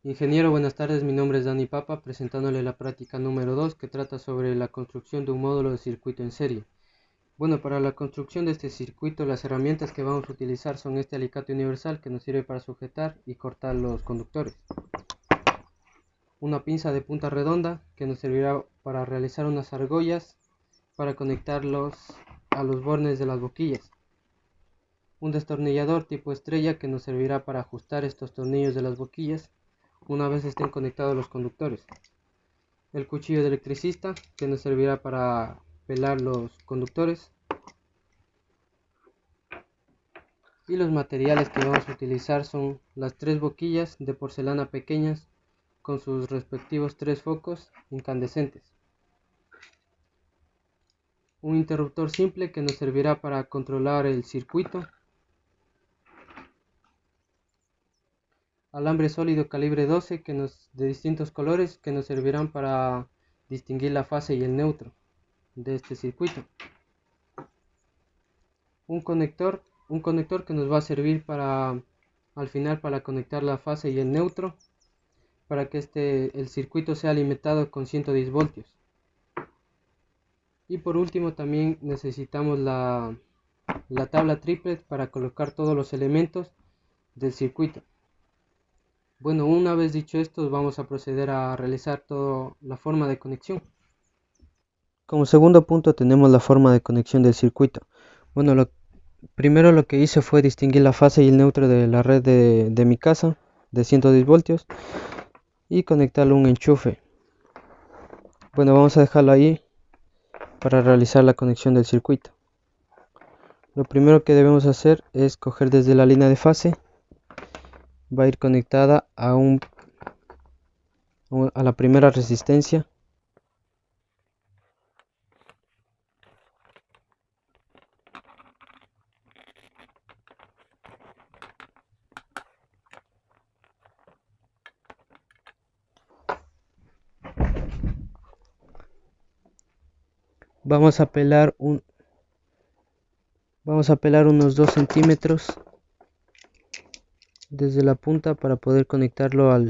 Ingeniero, buenas tardes. Mi nombre es Dani Papa, presentándole la práctica número 2 que trata sobre la construcción de un módulo de circuito en serie. Bueno, para la construcción de este circuito, las herramientas que vamos a utilizar son este alicate universal que nos sirve para sujetar y cortar los conductores. Una pinza de punta redonda que nos servirá para realizar unas argollas para conectarlos a los bornes de las boquillas. Un destornillador tipo estrella que nos servirá para ajustar estos tornillos de las boquillas una vez estén conectados los conductores. El cuchillo de electricista que nos servirá para pelar los conductores. Y los materiales que vamos a utilizar son las 3 boquillas de porcelana pequeñas con sus respectivos 3 focos incandescentes. Un interruptor simple que nos servirá para controlar el circuito. Alambre sólido calibre 12 de distintos colores que nos servirán para distinguir la fase y el neutro de este circuito. Un conector que nos va a servir al final para conectar la fase y el neutro para que el circuito sea alimentado con 110 voltios. Y por último también necesitamos la tabla triplet para colocar todos los elementos del circuito. Bueno, una vez dicho esto, vamos a proceder a realizar toda la forma de conexión. Como segundo punto tenemos la forma de conexión del circuito. Bueno, primero lo que hice fue distinguir la fase y el neutro de la red de mi casa de 110 voltios y conectarle un enchufe. Bueno, vamos a dejarlo ahí para realizar la conexión del circuito. Lo primero que debemos hacer es coger desde la línea de fase, va a ir conectada a la primera resistencia. Vamos a pelar unos 2 centímetros desde la punta para poder conectarlo a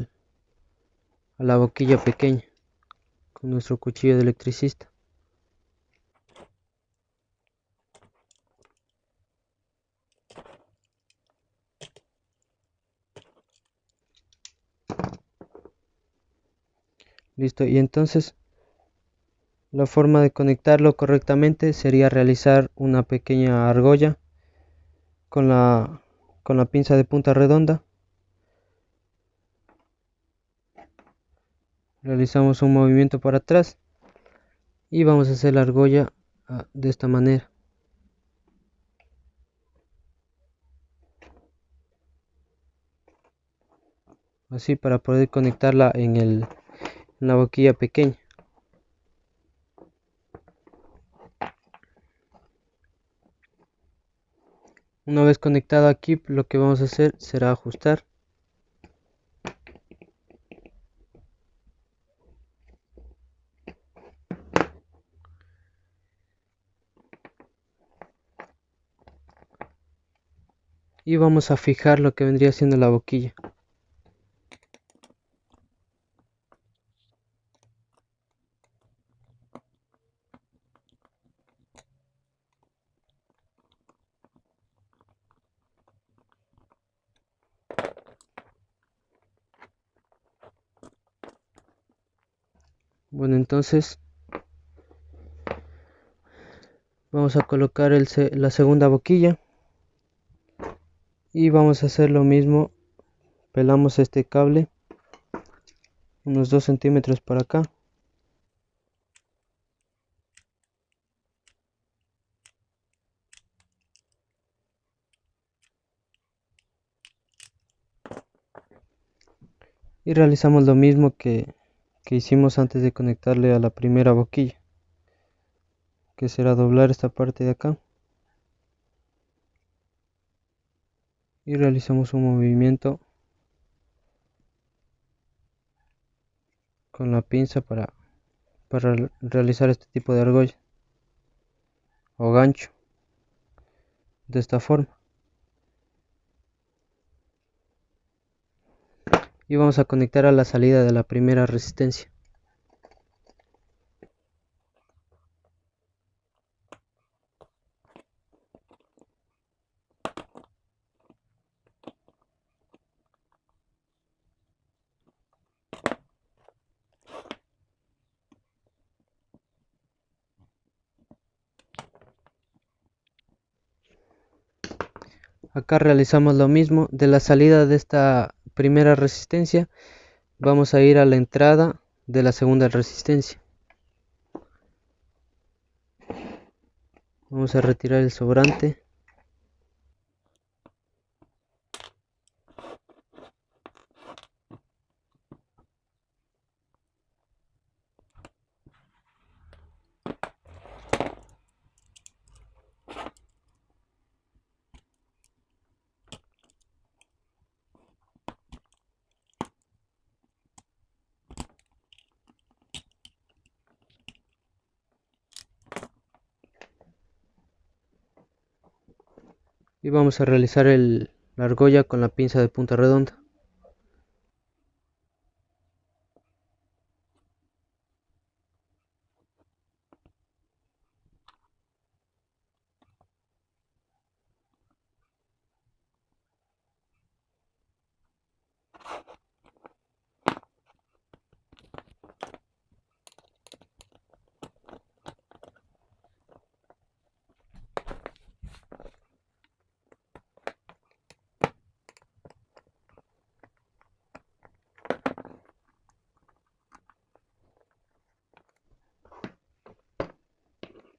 la boquilla pequeña con nuestro cuchillo de electricista. Listo, y entonces la forma de conectarlo correctamente sería realizar una pequeña argolla con la pinza de punta redonda. Realizamos un movimiento para atrás y vamos a hacer la argolla de esta manera. Así para poder conectarla en la boquilla pequeña. Una vez conectado aquí, lo que vamos a hacer será ajustar. Y vamos a fijar lo que vendría siendo la boquilla. Bueno, entonces vamos a colocar la segunda boquilla y vamos a hacer lo mismo. Pelamos este cable unos 2 centímetros para acá. Y realizamos lo mismo que hicimos antes de conectarle a la primera boquilla, que será doblar esta parte de acá. Y realizamos un movimiento con la pinza para realizar este tipo de argolla o gancho de esta forma. y vamos a conectar a la salida de la primera resistencia. Acá realizamos lo mismo. De la salida de esta primera resistencia vamos a ir a la entrada de la segunda resistencia. Vamos a retirar el sobrante. Y vamos a realizar la argolla con la pinza de punta redonda.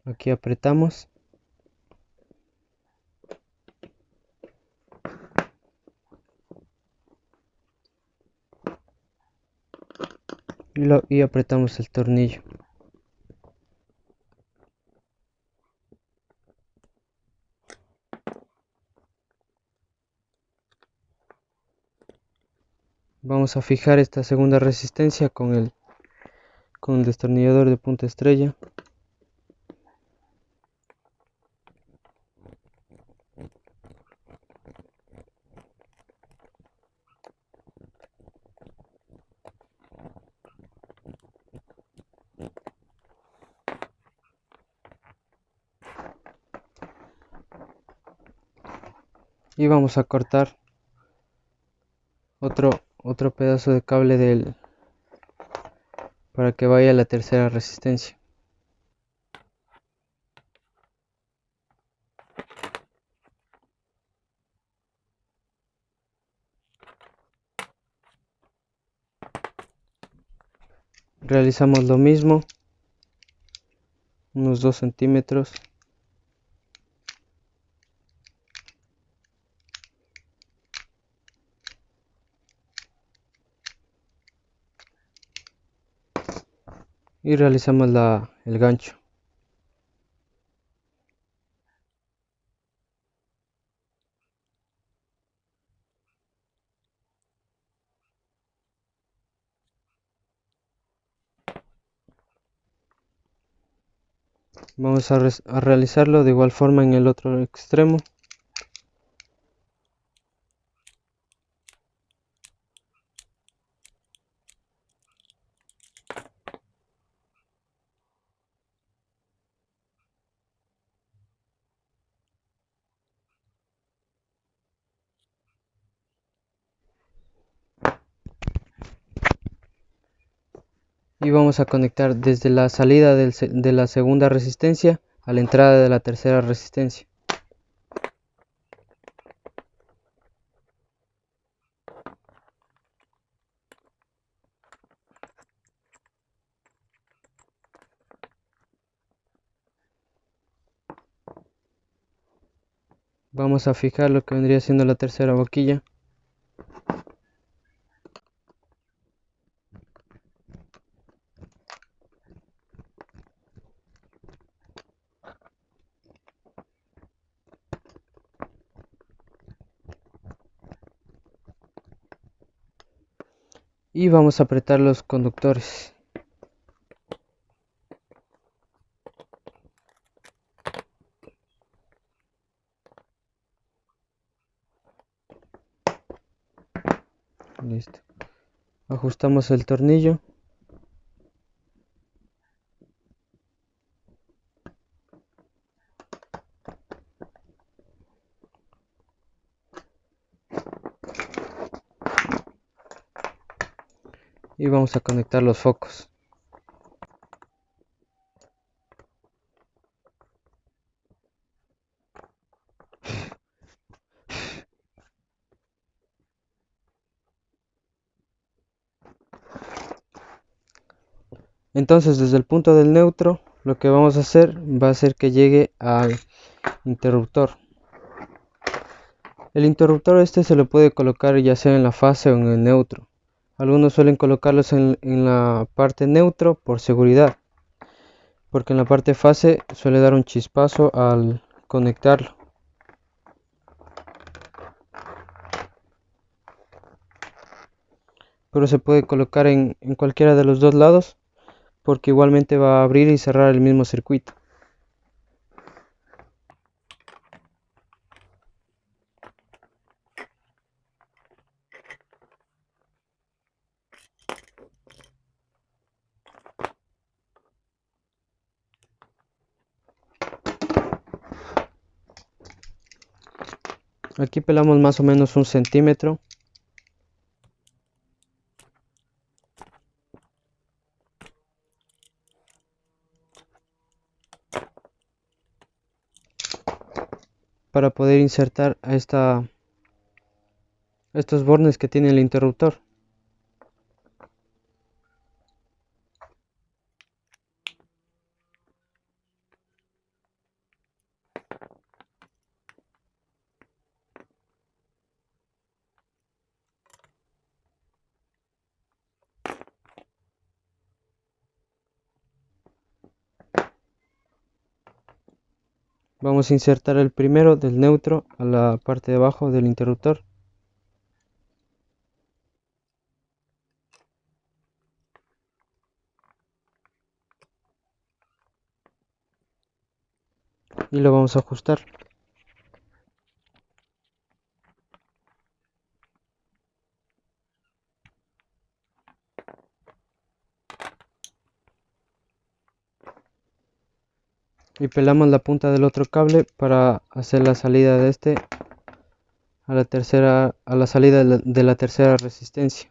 Aquí apretamos y apretamos el tornillo. Vamos a fijar esta segunda resistencia con el destornillador de punta estrella. Y vamos a cortar otro pedazo de cable para que vaya a la tercera resistencia. Realizamos lo mismo, unos 2 centímetros. Y realizamos el gancho. Vamos a realizarlo de igual forma en el otro extremo. Y vamos a conectar desde la salida de la segunda resistencia a la entrada de la tercera resistencia. Vamos a fijar lo que vendría siendo la tercera boquilla. Y vamos a apretar los conductores. Listo. Ajustamos el tornillo. Y vamos a conectar los focos. Entonces, desde el punto del neutro, lo que vamos a hacer va a ser que llegue al interruptor. El interruptor se lo puede colocar ya sea en la fase o en el neutro. Algunos suelen colocarlos en la parte neutro por seguridad, porque en la parte fase suele dar un chispazo al conectarlo. Pero se puede colocar en cualquiera de los dos lados, porque igualmente va a abrir y cerrar el mismo circuito. Aquí pelamos más o menos 1 centímetro. Para poder insertar a estos bornes que tiene el interruptor. Vamos a insertar el primero del neutro a la parte de abajo del interruptor. Y lo vamos a ajustar. Y pelamos la punta del otro cable para hacer la salida de a la salida de la tercera resistencia.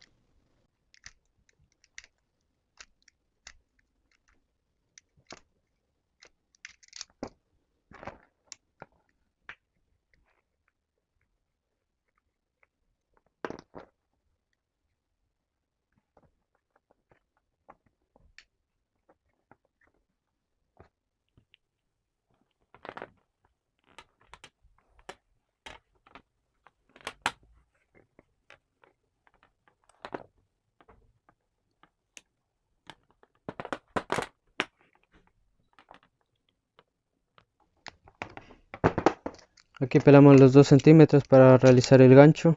Aquí pelamos los 2 centímetros para realizar el gancho.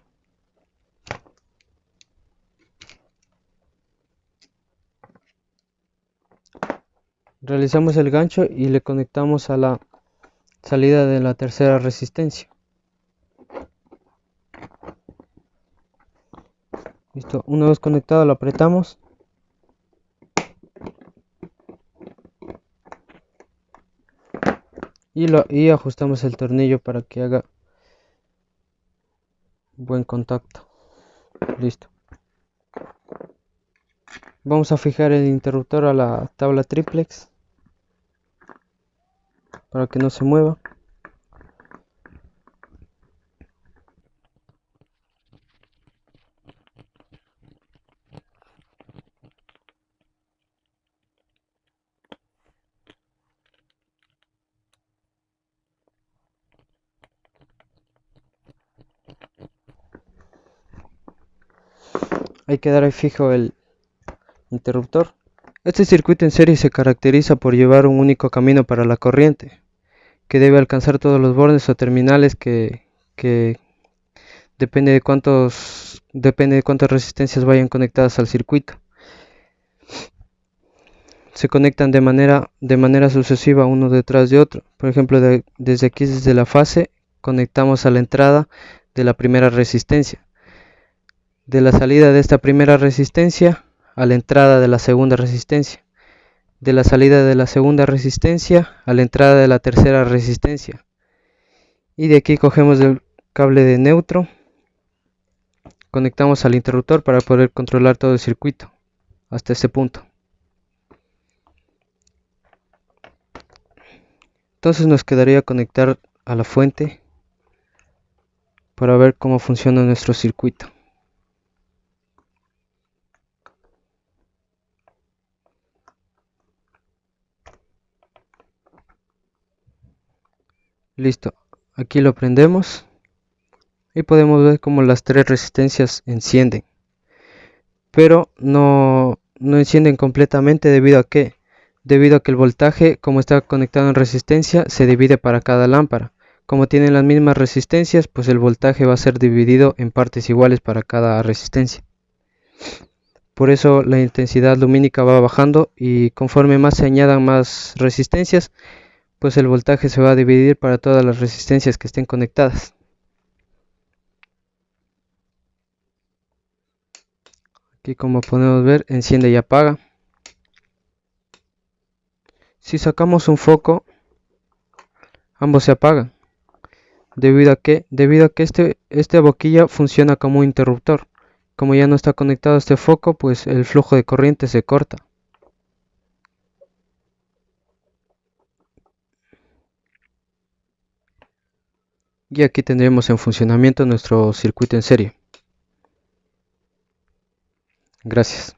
Realizamos el gancho y le conectamos a la salida de la tercera resistencia. Listo, una vez conectado lo apretamos. Y ajustamos el tornillo para que haga buen contacto. Listo. Vamos a fijar el interruptor a la tabla triplex para que no se mueva. Hay que dar ahí fijo el interruptor. Este circuito en serie se caracteriza por llevar un único camino para la corriente, que debe alcanzar todos los bordes o terminales que depende de cuántas resistencias vayan conectadas al circuito. Se conectan de manera sucesiva uno detrás de otro. Por ejemplo, desde la fase conectamos a la entrada de la primera resistencia. de la salida de esta primera resistencia a la entrada de la segunda resistencia, de la salida de la segunda resistencia a la entrada de la tercera resistencia, y de aquí cogemos el cable de neutro, conectamos al interruptor para poder controlar todo el circuito hasta este punto. Entonces nos quedaría conectar a la fuente para ver cómo funciona nuestro circuito. Listo, aquí lo prendemos y podemos ver cómo las tres resistencias encienden, pero no encienden completamente. ¿Debido a qué? Debido a que el voltaje, como está conectado en resistencia, se divide para cada lámpara. Como tienen las mismas resistencias, pues el voltaje va a ser dividido en partes iguales para cada resistencia. Por eso la intensidad lumínica va bajando, y conforme más se añadan más resistencias, pues el voltaje se va a dividir para todas las resistencias que estén conectadas. Aquí, como podemos ver, enciende y apaga. Si sacamos un foco, ambos se apagan. ¿Debido a qué? Debido a que esta boquilla funciona como un interruptor. Como ya no está conectado a este foco, pues el flujo de corriente se corta. Y aquí tendremos en funcionamiento nuestro circuito en serie. Gracias.